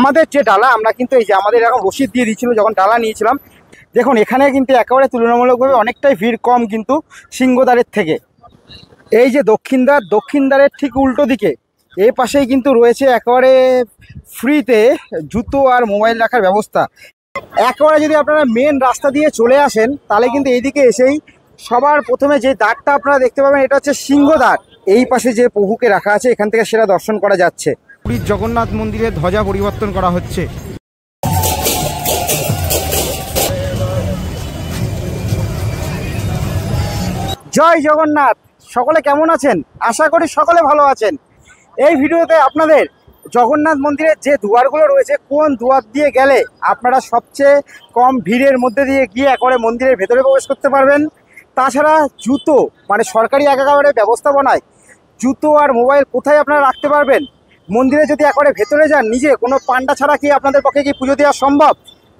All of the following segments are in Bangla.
আমাদের যে ডালা আমরা কিন্তু এই যে আমাদের এরকম রসিদ দিয়ে দিয়েছিল যখন ডালা নিয়েছিলাম। দেখুন এখানে কিন্তু একেবারে তুলনামূলকভাবে অনেকটাই ভিড় কম কিন্তু সিংহদ্বারের থেকে। এই যে দক্ষিণদ্বারের ঠিক উল্টো দিকে এই পাশেই কিন্তু রয়েছে একেবারে ফ্রিতে জুতো আর মোবাইল রাখার ব্যবস্থা। একেবারে যদি আপনারা মেন রাস্তা দিয়ে চলে আসেন তাহলে কিন্তু এইদিকে এসেই সবার প্রথমে যে দ্বারটা আপনারা দেখতে পাবেন এটা হচ্ছে সিংহদ্বার। এই পাশে যে প্রভুকে রাখা আছে এখান থেকে সেটা দর্শন করা যাচ্ছে। পুরীর জগন্নাথ মন্দিরের ধ্বজা পরিবর্তন করা হচ্ছে। জয় জগন্নাথ। সকলে কেমন আছেন? আশা করি সকলে ভালো আছেন। এই ভিডিওতে আপনাদের জগন্নাথ মন্দিরের যে দুয়ারগুলো রয়েছে কোন দুয়ার দিয়ে গেলে আপনারা সবচেয়ে কম ভিড়ের মধ্যে দিয়ে গিয়ে একেবারে মন্দিরের ভেতরে প্রবেশ করতে পারবেন, তাছাড়া জুতো মানে সরকারি একেবারে ব্যবস্থাপনায় জুতো আর মোবাইল কোথায় আপনারা রাখতে পারবেন, মন্দিরে যদি একেবারে ভেতরে যান নিজে কোনো পান্ডা ছাড়া কি আপনাদের পক্ষে কি পুজো দেওয়া সম্ভব,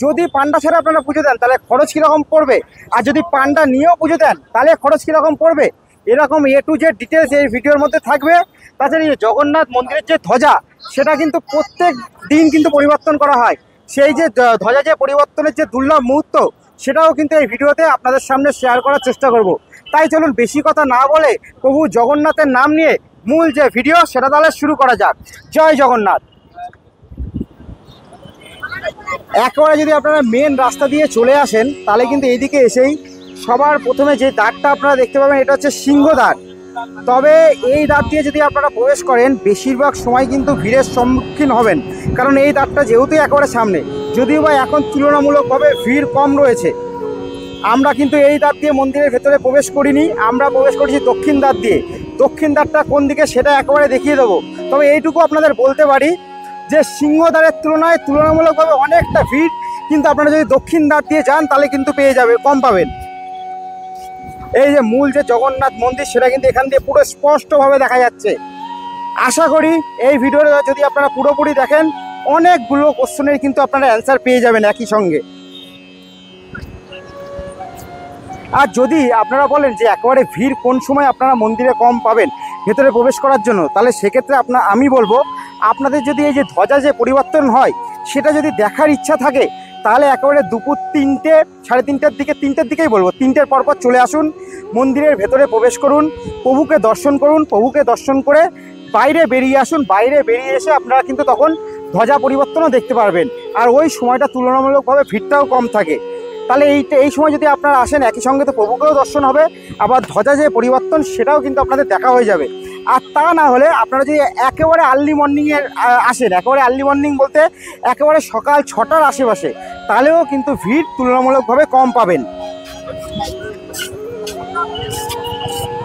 যদি পান্ডা ছাড়া আপনারা পুজো দেন তাহলে খরচ কীরকম পড়বে, আর যদি পান্ডা নিয়েও পুজো দেন তাহলে খরচ কীরকম পড়বে, এরকম এ টু জেড ডিটেলস এই ভিডিওর মধ্যে থাকবে। তাছাড়া এই জগন্নাথ মন্দিরের যে ধ্বজা সেটা কিন্তু প্রত্যেক দিন কিন্তু পরিবর্তন করা হয়। সেই যে ধ্বজা যে পরিবর্তনের যে দুর্লভ মুহূর্ত সেটাও কিন্তু এই ভিডিওতে আপনাদের সামনে শেয়ার করার চেষ্টা করব। তাই চলুন বেশি কথা না বলে প্রভু জগন্নাথের নাম নিয়ে মূল যে ভিডিও সেটা তাহলে শুরু করা যাক। জয় জগন্নাথ। একেবারে যদি আপনারা মেন রাস্তা দিয়ে চলে আসেন তাহলে কিন্তু এইদিকে এসেই সবার প্রথমে যে দ্বারটা আপনারা দেখতে পাবেন এটা হচ্ছে সিংহদ্বার। তবে এই দ্বার দিয়ে যদি আপনারা প্রবেশ করেন বেশিরভাগ সময় কিন্তু ভিড়ের সম্মুখীন হবেন, কারণ এই দ্বারটা যেহেতু একেবারে সামনে, যদিও বা এখন তুলনামূলকভাবে ভিড় কম রয়েছে। আমরা কিন্তু এই দ্বার দিয়ে মন্দিরের ভেতরে প্রবেশ করিনি, আমরা প্রবেশ করেছি দক্ষিণ দ্বার দিয়ে। দক্ষিণ দ্বারটা কোন দিকে সেটা একেবারে দেখিয়ে দেবো। তবে এইটুকু আপনাদের বলতে পারি যে সিংহদ্বারের তুলনায় তুলনামূলকভাবে অনেকটা ভিড়, কিন্তু আপনারা যদি দক্ষিণ দ্বার দিয়ে যান তাহলে কিন্তু পেয়ে যাবে, কম পাবেন। এই যে মূল যে জগন্নাথ মন্দির সেটা কিন্তু এখান দিয়ে পুরো স্পষ্টভাবে দেখা যাচ্ছে। আশা করি এই ভিডিওটা যদি আপনারা পুরোপুরি দেখেন অনেকগুলো কোশ্চেনের কিন্তু আপনারা অ্যান্সার পেয়ে যাবেন একই সঙ্গে। আর যদি আপনারা বলেন যে একেবারে ভিড় কোন সময় আপনারা মন্দিরে কম পাবেন ভেতরে প্রবেশ করার জন্য, তাহলে সেক্ষেত্রে আমি বলবো আপনাদের যদি এই যে ধ্বজা যে পরিবর্তন হয় সেটা যদি দেখার ইচ্ছা থাকে তাহলে একেবারে দুপুর 3টে সাড়ে 3টের দিকে, 3টের দিকেই বলবো, 3টের পরপর চলে আসুন, মন্দিরের ভেতরে প্রবেশ করুন, প্রভুকে দর্শন করুন, প্রভুকে দর্শন করে বাইরে বেরিয়ে আসুন। বাইরে বেরিয়ে এসে আপনারা কিন্তু তখন ধ্বজা পরিবর্তনও দেখতে পারবেন, আর ওই সময়টা তুলনামূলকভাবে ভিড়টাও কম থাকে। তাহলে এই সময় যদি আপনারা আসেন একই সঙ্গে তো প্রভুকেও দর্শন হবে, আবার ধ্বজা যে পরিবর্তন সেটাও কিন্তু আপনাদের দেখা হয়ে যাবে। আর তা না হলে আপনারা যদি একেবারে আর্লি মর্নিংয়ে আসেন, একেবারে আর্লি মর্নিং বলতে একেবারে সকাল 6টার আশেপাশে, তাহলেও কিন্তু ভিড় তুলনামূলকভাবে কম পাবেন।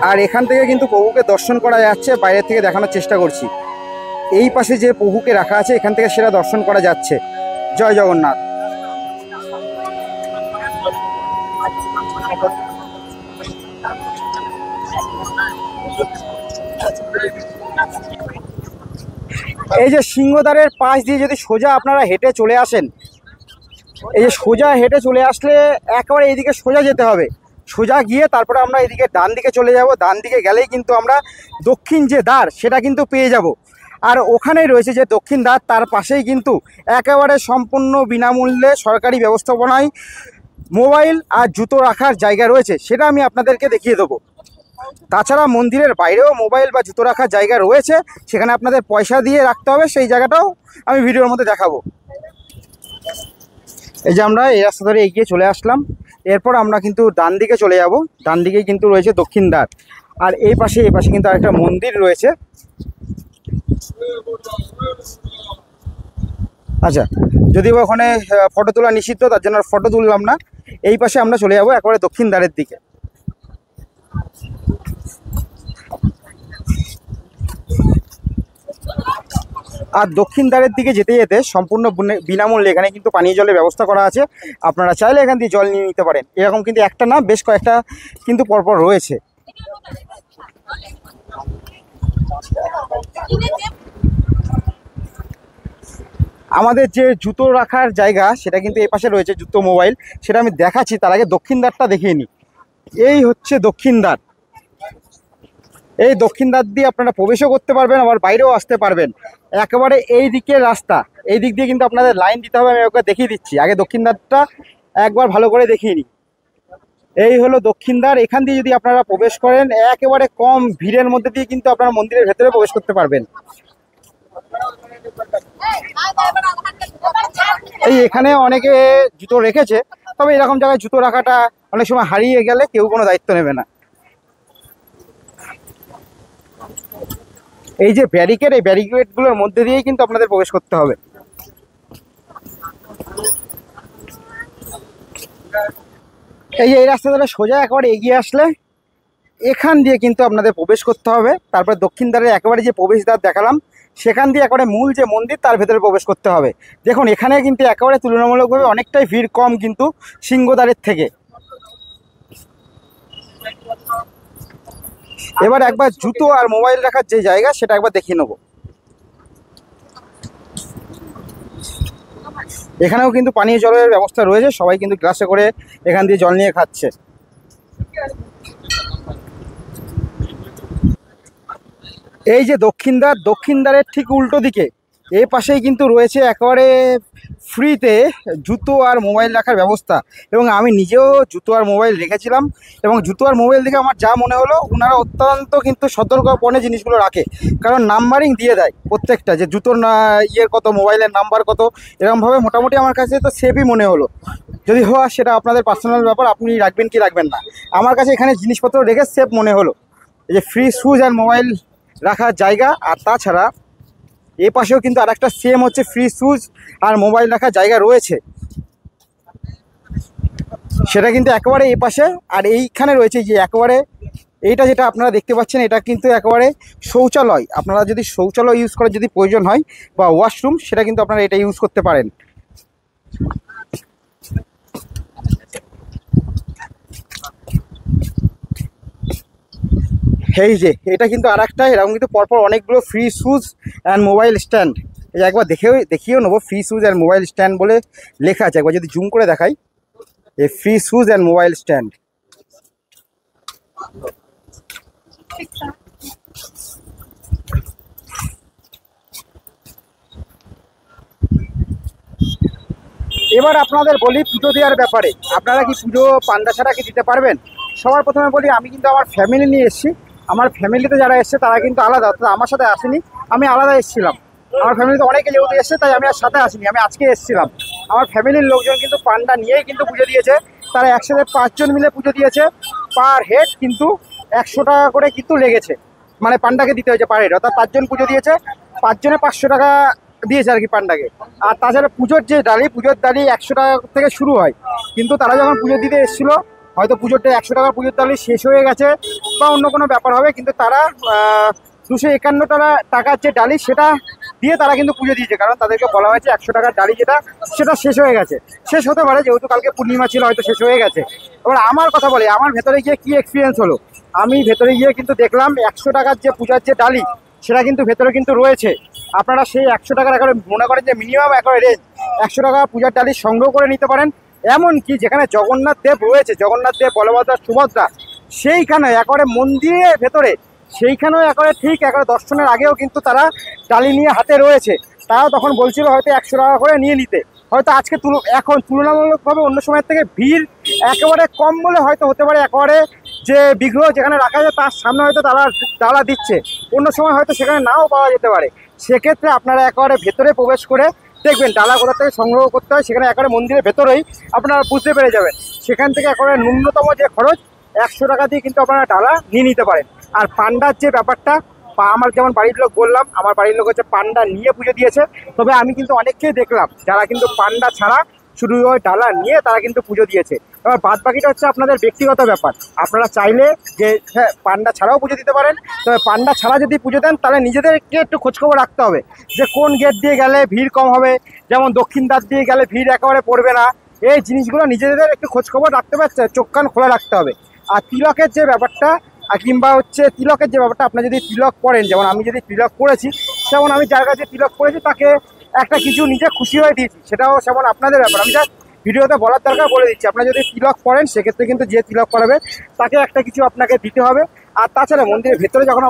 আর এখান থেকে কিন্তু প্রভুকে দর্শন করা যাচ্ছে, বাইরে থেকে দেখানোর চেষ্টা করছি। এই পাশে যে প্রভুকে রাখা আছে এখান থেকে সেটা দর্শন করা যাচ্ছে। জয় জগন্নাথ। এই যে সিংহদ্বারের পাশ দিয়ে যদি সোজা আপনারা হেঁটে চলে আসেন, এই যে সোজা হেঁটে চলে আসলে একেবারে এইদিকে সোজা যেতে হবে, সোজা গিয়ে তারপরে আমরা এদিকে ডান দিকে চলে যাব। ডান দিকে গেলেই কিন্তু আমরা দক্ষিণ যে দ্বার সেটা কিন্তু পেয়ে যাব। আর ওখানেই রয়েছে যে দক্ষিণ দ্বার, তার পাশেই কিন্তু একেবারে সম্পূর্ণ বিনামূল্যে সরকারি ব্যবস্থাপনায় মোবাইল আর জুতো রাখার জায়গা রয়েছে, সেটা আমি আপনাদেরকে দেখিয়ে দেবো। তাছাড়া মন্দিরের বাইরেও মোবাইল বা জুতো রাখার জায়গা রয়েছে, সেখানে আপনাদের পয়সা দিয়ে রাখতে হবে, সেই জায়গাটাও আমি ভিডিওর মধ্যে দেখাবো। এই যে আমরা এই রাস্তা ধরে এগিয়ে চলে আসলাম, এরপর আমরা কিন্তু ডান দিকে চলে যাব। ডান দিকেই কিন্তু রয়েছে দক্ষিণ দ্বার, আর এই পাশে কিন্তু আরেকটা মন্দির রয়েছে। আচ্ছা, যদিও ওখানে ফটো তোলা নিষিদ্ধ, তার জন্য ফটো তুললাম না। এই পাশে আমরা চলে যাব একেবারে দক্ষিণ দ্বারের দিকে। আর দক্ষিণ দ্বারের দিকে যেতে যেতে সম্পূর্ণ বিনামূল্যে এখানে কিন্তু পানীয় জলের ব্যবস্থা করা আছে, আপনারা চাইলে এখান দিয়ে জল নিয়ে নিতে পারেন। এরকম কিন্তু একটা না, বেশ কয়েকটা কিন্তু পরপর রয়েছে। আমাদের যে জুতো রাখার জায়গা সেটা কিন্তু এই পাশে রয়েছে, জুতো মোবাইল, সেটা আমি দেখাচ্ছি। তার আগে দক্ষিণ দ্বারটা দেখিয়ে নিই। এই হচ্ছে দক্ষিণ দ্বার। এই দক্ষিণ দ্বার দিয়ে আপনারা প্রবেশও করতে পারবেন, আবার বাইরেও আসতে পারবেন। একেবারে এই দিকের রাস্তা, এই দিক দিয়ে কিন্তু আপনাদের লাইন দিতে হবে। আমি একবার দেখিয়ে দিচ্ছি, আগে দক্ষিণ দ্বারটা একবার ভালো করে দেখিয়ে নিই। এই হলো দক্ষিণ দ্বার। এখান দিয়ে যদি আপনারা প্রবেশ করেন, একেবারে কম ভিড়ের মধ্যে দিয়ে কিন্তু আপনারা মন্দিরের ভেতরে প্রবেশ করতে পারবেন। এই এখানে অনেকে জুতো রেখেছে, তবে এরকম জায়গায় জুতো রাখাটা অনেক সময় হারিয়ে গেলে কেউ কোনো দায়িত্ব নেবে না। এই যে ব্যারিকেড, এই ব্যারিকেডগুলোর মধ্যে দিয়েই কিন্তু আপনাদের প্রবেশ করতে হবে। এই রাস্তা ধরে সোজা একেবারে এগিয়ে আসলে এখান দিয়ে কিন্তু আপনাদের প্রবেশ করতে হবে। তারপরে দক্ষিণ দ্বারের একেবারে যে প্রবেশদ্বার দেখালাম, সেখান দিয়ে একেবারে মূল যে মন্দির তার ভেতরে প্রবেশ করতে হবে। দেখুন এখানে কিন্তু একেবারে তুলনামূলকভাবে অনেকটাই ভিড় কম কিন্তু সিংহদ্বারের থেকে। এবার একবার জুতো আর মোবাইল রাখার যে জায়গা সেটা একবার দেখিয়ে নেব। এখানেও কিন্তু পানীয় জলের ব্যবস্থা রয়েছে, সবাই কিন্তু গ্লাসে করে এখান দিয়ে জল নিয়ে খাচ্ছে। এই যে দক্ষিণ দ্বার, দক্ষিণ দ্বারের ঠিক উল্টো দিকে এই পাশেই কিন্তু রয়েছে একেবারে ফ্রিতে জুতো আর মোবাইল রাখার ব্যবস্থা। এবং আমি নিজেও জুতো আর মোবাইল রেখেছিলাম, এবং জুতো আর মোবাইল দেখে আমার যা মনে হলো, ওনারা অত্যন্ত কিন্তু সতর্কপণে জিনিসগুলো রাখে। কারণ নাম্বারিং দিয়ে দেয় প্রত্যেকটা, যে জুতোর ইয়ের কত, মোবাইলের নাম্বার কত, এরকমভাবে মোটামুটি আমার কাছে তো সেফই মনে হলো। যদি হয় সেটা আপনাদের পার্সোনাল ব্যাপার, আপনি রাখবেন কি রাখবেন না। আমার কাছে এখানে জিনিসপত্র রেখে সেফ মনে হলো। এই যে ফ্রি শুজ আর মোবাইল রাখার জায়গা, আর তাছাড়া এ পাশেও কিন্তু আর একটা সেম হচ্ছে ফ্রি শুজ আর মোবাইল রাখার জায়গা রয়েছে, সেটা কিন্তু একেবারে এই পাশে। আর এইখানে রয়েছে যে একেবারে এইটা যেটা আপনারা দেখতে পাচ্ছেন, এটা কিন্তু একেবারে শৌচালয়। আপনারা যদি শৌচালয় ইউজ করার যদি প্রয়োজন হয় বা ওয়াশরুম, সেটা কিন্তু আপনারা এটা ইউজ করতে পারেন। এই যে এটা কিন্তু আর একটা, এরকম কিন্তু পরপর অনেকগুলো free shoes and mobile stand. এই একবার দেখিয়েও নেবো, free shoes and mobile stand বলে লেখা আছে। একবার যদি জুম করে দেখাই, এই free shoes and mobile stand. এবার আপনাদের বলি পুজো দেওয়ার ব্যাপারে, আপনারা কি পুজো পান্ডা ছাড়া কি দিতে পারবেন? সবার প্রথমে বলি, আমি কিন্তু আমার ফ্যামিলি নিয়ে এসেছি। আমার ফ্যামিলিতে যারা এসছে তারা কিন্তু আলাদা, তো আমার সাথে আসেনি, আমি আলাদা এসেছিলাম। আমার ফ্যামিলিতে অনেকে যেহেতু এসছে, তাই আমি আর সাথে আসিনি, আমি আজকে এসেছিলাম। আমার ফ্যামিলির লোকজন কিন্তু পান্ডা নিয়েই কিন্তু পুজো দিয়েছে। তারা একসাথে 5 জন মিলে পুজো দিয়েছে। পার হেড কিন্তু 100 টাকা করে কিন্তু লেগেছে, মানে পান্ডাকে দিতে হয়েছে পার হেড। অর্থাৎ 5 জন পুজো দিয়েছে, 5 জনে 500 টাকা দিয়েছে আর কি পান্ডাকে। আর তাছাড়া পুজোর যে ডালি, পুজোর ডালি 100 টাকা থেকে শুরু হয়। কিন্তু তারা যখন পুজো দিতে এসেছিলো, হয়তো পুজোরটা 100 টাকা পুজোর ডালি শেষ হয়ে গেছে বা অন্য কোনো ব্যাপার হবে, কিন্তু তারা 251 টাকার যে ডালি সেটা দিয়ে তারা কিন্তু পুজো দিয়েছে। কারণ তাদেরকে বলা হয়েছে 100 টাকার ডালি যেটা, সেটা শেষ হয়ে গেছে। শেষ হতে পারে, যেহেতু কালকে পূর্ণিমা ছিল, হয়তো শেষ হয়ে গেছে। এবার আমার কথা বলি, আমার ভেতরে গিয়ে কী এক্সপিরিয়েন্স হলো। আমি ভেতরে গিয়ে কিন্তু দেখলাম 100 টাকার যে পূজার যে ডালি, সেটা কিন্তু ভেতরে কিন্তু রয়েছে। আপনারা সেই 100 টাকার একেবারে মনে করেন যে মিনিমাম একেবারে রেঞ্জ 100 টাকা পূজার ডালি সংগ্রহ করে নিতে পারেন। এমনকি যেখানে জগন্নাথ দেব রয়েছে, জগন্নাথ দেব, বলভদ্র, সুভদ্রা, সেইখানে একেবারে মন্দিরের ভেতরে, সেইখানেও একেবারে ঠিক একেবারে দর্শনের আগেও কিন্তু তারা ডালি নিয়ে হাতে রয়েছে। তারাও তখন বলছিল হয়তো 100 টাকা করে নিয়ে নিতে। হয়তো আজকে এখন তুলনামূলকভাবে অন্য সময়ের থেকে ভিড় একেবারে কম বলে হয়তো হতে পারে একেবারে যে বিগ্রহ যেখানে রাখা যায় তার সামনে হয়তো তারা ডালা দিচ্ছে, অন্য সময় হয়তো সেখানে নাও পাওয়া যেতে পারে। সেক্ষেত্রে আপনারা একেবারে ভেতরে প্রবেশ করে দেখবেন ডালা কোথা থেকে সংগ্রহ করতে হয়, সেখানে একেবারে মন্দিরের ভেতরেই আপনারা বুঝতে পেরে যাবেন। সেখান থেকে একেবারে ন্যূনতম যে খরচ 100 টাকা দিয়ে কিন্তু আপনারা ডালা নিয়ে নিতে পারেন। আর পান্ডার যে ব্যাপারটা, আমার যেমন বাড়ির লোক বললাম, আমার বাড়ির লোক হচ্ছে পান্ডা নিয়ে পুজো দিয়েছে। তবে আমি কিন্তু অনেককেই দেখলাম যারা কিন্তু পান্ডা ছাড়া শুধু ওই ডালা নিয়ে তারা কিন্তু পুজো দিয়েছে। এবার বাদ বাকিটা হচ্ছে আপনাদের ব্যক্তিগত ব্যাপার। আপনারা চাইলে যে হ্যাঁ পান্ডা ছাড়াও পুজো দিতে পারেন। তবে পান্ডা ছাড়া যদি পুজো দেন, তাহলে নিজেদেরকে একটু খোঁজখবর রাখতে হবে যে কোন গেট দিয়ে গেলে ভিড় কম হবে। যেমন দক্ষিণ দ্বার দিয়ে গেলে ভিড় একেবারে পড়বে না। এই জিনিসগুলো নিজেদের একটু খোঁজখবর রাখতে পারছে, চোখ কান খোলা রাখতে হবে। আর তিলকের যে ব্যাপারটা, কিংবা হচ্ছে তিলকের যে ব্যাপারটা, আপনার যদি তিলক পড়েন, যেমন আমি যদি তিলক পড়েছি, যেমন আমি যার কাছে তিলক পড়েছি তাকে একটা কিছু নিজে খুশি হয়ে দিয়েছি, সেটাও যেমন আপনাদের ব্যাপার। আমি জাস্ট ভিডিওতে বলার দরকার বলে দিচ্ছি, আপনারা যদি তিলক করেন সেক্ষেত্রে কিন্তু যে তিলক করাবে তাকে একটা কিছু আপনাকে দিতে হবে। আর তাছাড়া মন্দিরের ভেতরে যখন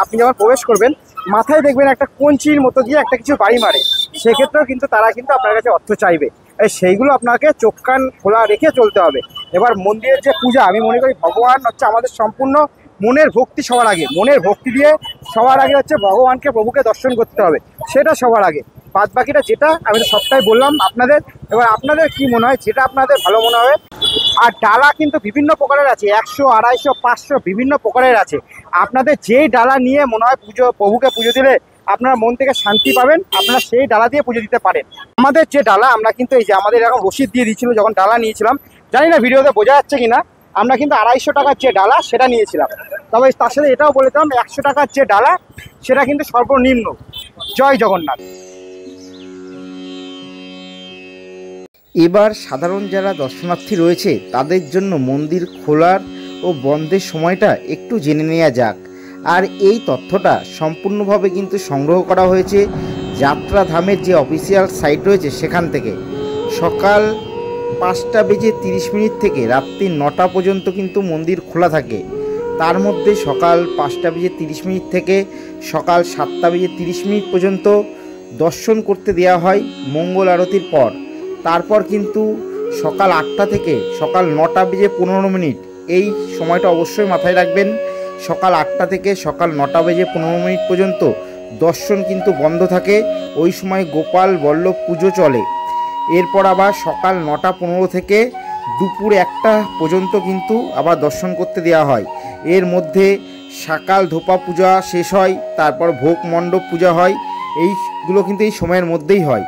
আপনি যখন প্রবেশ করবেন, মাথায় দেখবেন একটা কঞ্চির মতো দিয়ে একটা কিছু বাড়ি মারে, সেক্ষেত্রেও কিন্তু তারা কিন্তু আপনার কাছে অর্থ চাইবে। সেইগুলো আপনাকে চোখ কান খোলা রেখে চলতে হবে। এবার মন্দিরের যে পূজা, আমি মনে করি ভগবান হচ্ছে আমাদের সম্পূর্ণ মনের ভক্তি সবার আগে, মনের ভক্তি দিয়ে সবার আগে হচ্ছে ভগবানকে, প্রভুকে দর্শন করতে হবে, সেটা সবার আগে। বাদ বাকিটা যেটা আমি তো সবটাই বললাম আপনাদের। এবার আপনাদের কি মনে হয়, যেটা আপনাদের ভালো মনে হবে। আর ডালা কিন্তু বিভিন্ন প্রকারের আছে, 100, 250, 500 বিভিন্ন প্রকারের আছে। আপনাদের যেই ডালা নিয়ে মনে হয় প্রভুকে পুজো দিলে আপনার মন থেকে শান্তি পাবেন, আপনারা সেই ডালা দিয়ে পুজো দিতে পারেন। আমাদের যে ডালা, আমরা কিন্তু এই যে আমাদের এরকম রসিদ দিয়ে দিচ্ছিল যখন ডালা নিয়েছিলাম, জানি না ভিডিওতে বোঝা যাচ্ছে কিনা, আমরা কিন্তু 250 টাকার যে ডালা সেটা নিয়েছিলাম। তবে তার সাথে এটাও বলেছিলাম 100 টাকার যে ডালা সেটা কিন্তু সর্বনিম্ন। জয় জগন্নাথ। এবার সাধারণ যারা দর্শনার্থী রয়েছে তাদের জন্য মন্দির খোলার ও বন্ধের সময়টা একটু জেনে নেওয়া যাক। আর এই তথ্যটা সম্পূর্ণভাবে কিন্তু সংগ্রহ করা হয়েছে যাত্রাধামের যে অফিসিয়াল সাইট রয়েছে সেখান থেকে। সকাল 5:30 থেকে রাত্রি 9টা পর্যন্ত কিন্তু মন্দির খোলা থাকে। তার মধ্যে সকাল 5:30 থেকে সকাল 7:30 পর্যন্ত দর্শন করতে দেওয়া হয় মঙ্গল আরতির পর। তারপর কিন্তু সকাল 8টা থেকে সকাল 9:15 এই সময়টা অবশ্যই মাথায় রাখবেন। সকাল 8টা থেকে সকাল 9:15 পর্যন্ত দর্শন কিন্তু বন্ধ থাকে। ওই সময় গোপাল বল্লভ পুজো চলে। এরপর আবার সকাল 9:15 থেকে দুপুর 1টা পর্যন্ত কিন্তু আবার দর্শন করতে দেওয়া হয়। এর মধ্যে সকাল ধোপা পূজা শেষ হয়, তারপর ভোগ মণ্ডপ পূজা হয়, এইগুলো কিন্তু এই সময়ের মধ্যেই হয়।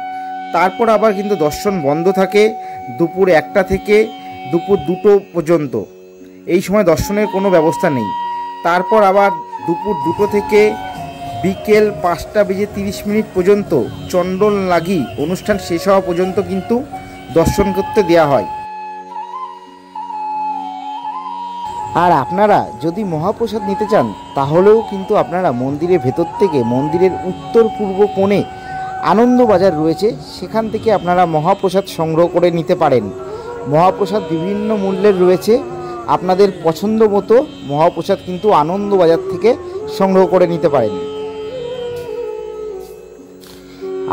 তারপর আবার কিন্তু দর্শন বন্ধ থাকে দুপুর 1টা থেকে দুপুর 2টো পর্যন্ত। এই সময় দর্শনের কোনো ব্যবস্থা নেই। তারপর আবার দুপুর 2টো থেকে বিকেল 5:30 পর্যন্ত চণ্ডল লাগি অনুষ্ঠান শেষ হওয়া পর্যন্ত কিন্তু দর্শন করতে দেওয়া হয়। আর আপনারা যদি মহাপ্রসাদ নিতে চান তাহলেও কিন্তু আপনারা মন্দিরের ভেতর থেকে মন্দিরের উত্তর পূর্ব কোণে আনন্দবাজার রয়েছে, সেখান থেকে আপনারা মহাপ্রসাদ সংগ্রহ করে নিতে পারেন। মহাপ্রসাদ বিভিন্ন মূল্যের রয়েছে, আপনাদের পছন্দ মতো মহাপ্রসাদ কিন্তু আনন্দবাজার থেকে সংগ্রহ করে নিতে পারেন।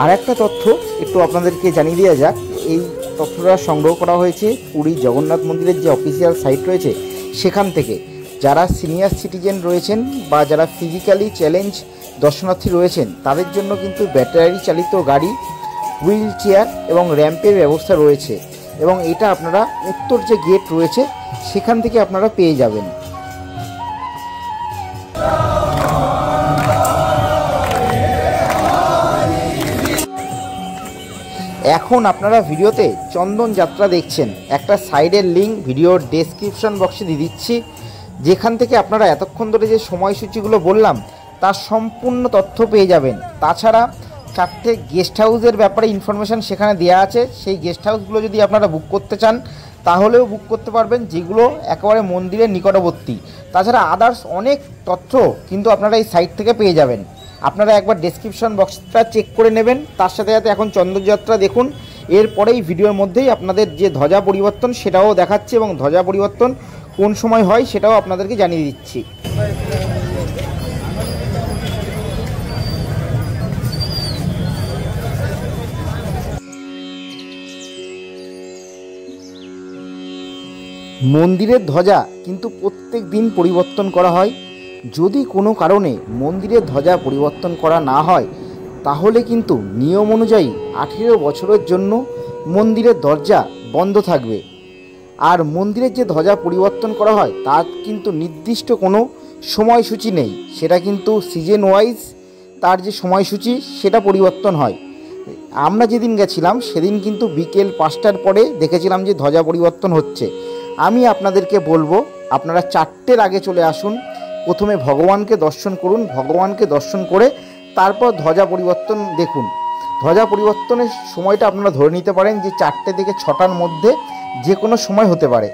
আর একটা তথ্য একটু আপনাদেরকে জানিয়ে দেওয়া যাক। এই তথ্যটা সংগ্রহ করা হয়েছে পুরী জগন্নাথ মন্দিরের যে অফিসিয়াল সাইট রয়েছে সেখান থেকে। যারা সিনিয়র সিটিজেন রয়েছেন বা যারা ফিজিক্যালি চ্যালেঞ্জ দর্শনার্থী রয়েছেন তাদের জন্য কিন্তু ব্যাটারি চালিত গাড়ি, হুইল চেয়ার এবং র্যাম্পের ব্যবস্থা রয়েছে, এবং এটা আপনারা উত্তর যে গেট রয়েছে সেখান থেকে আপনারা পেয়ে যাবেন। এখন আপনারা ভিডিওতে চন্দন যাত্রা দেখছেন, একটা সাইডের লিঙ্ক ভিডিওর ডেসক্রিপশন বক্সে দিয়ে দিচ্ছি, যেখান থেকে আপনারা এতক্ষণ ধরে যে সময়সূচিগুলো বললাম তার সম্পূর্ণ তথ্য পেয়ে যাবেন। তাছাড়া 4টে গেস্ট হাউসের ব্যাপারে ইনফরমেশান সেখানে দেওয়া আছে। সেই গেস্ট হাউসগুলো যদি আপনারা বুক করতে চান তাহলেও বুক করতে পারবেন, যেগুলো একেবারে মন্দিরের নিকটবর্তী। তাছাড়া আদার্স অনেক তথ্য কিন্তু আপনারা এই সাইট থেকে পেয়ে যাবেন। আপনারা একবার ডেসক্রিপশন বক্সটা চেক করে নেবেন। তার সাথে সাথে এখন চন্দ্রযাত্রা দেখুন, এরপরেই ভিডিওর মধ্যেই আপনাদের যে ধ্বজা পরিবর্তন সেটাও দেখাচ্ছে, এবং ধ্বজা পরিবর্তন কোন সময় হয় সেটাও আপনাদেরকে জানিয়ে দিচ্ছি। মন্দিরের ধ্বজা কিন্তু প্রত্যেক দিন পরিবর্তন করা হয়। যদি কোনো কারণে মন্দিরের ধ্বজা পরিবর্তন করা না হয় তাহলে কিন্তু নিয়ম অনুযায়ী 18 বছরের জন্য মন্দিরের দরজা বন্ধ থাকবে। আর মন্দিরের যে ধ্বজা পরিবর্তন করা হয় তার কিন্তু নির্দিষ্ট কোনো সময়সূচি নেই, সেটা কিন্তু সিজন ওয়াইজ তার যে সময়সূচি সেটা পরিবর্তন হয়। আমরা যেদিন গেছিলাম সেদিন কিন্তু বিকেল 5টার পরে দেখেছিলাম যে ধ্বজা পরিবর্তন হচ্ছে। আমি আপনাদেরকে বলবো আপনারা 4টের আগে চলে আসুন, প্রথমে ভগবানকে দর্শন করুন, ভগবানকে দর্শন করে তারপর ধ্বজা পরিবর্তন দেখুন। ধ্বজা পরিবর্তনের সময়টা আপনারা ধরে নিতে পারেন যে 4টে থেকে 6টার মধ্যে যে কোনো সময় হতে পারে।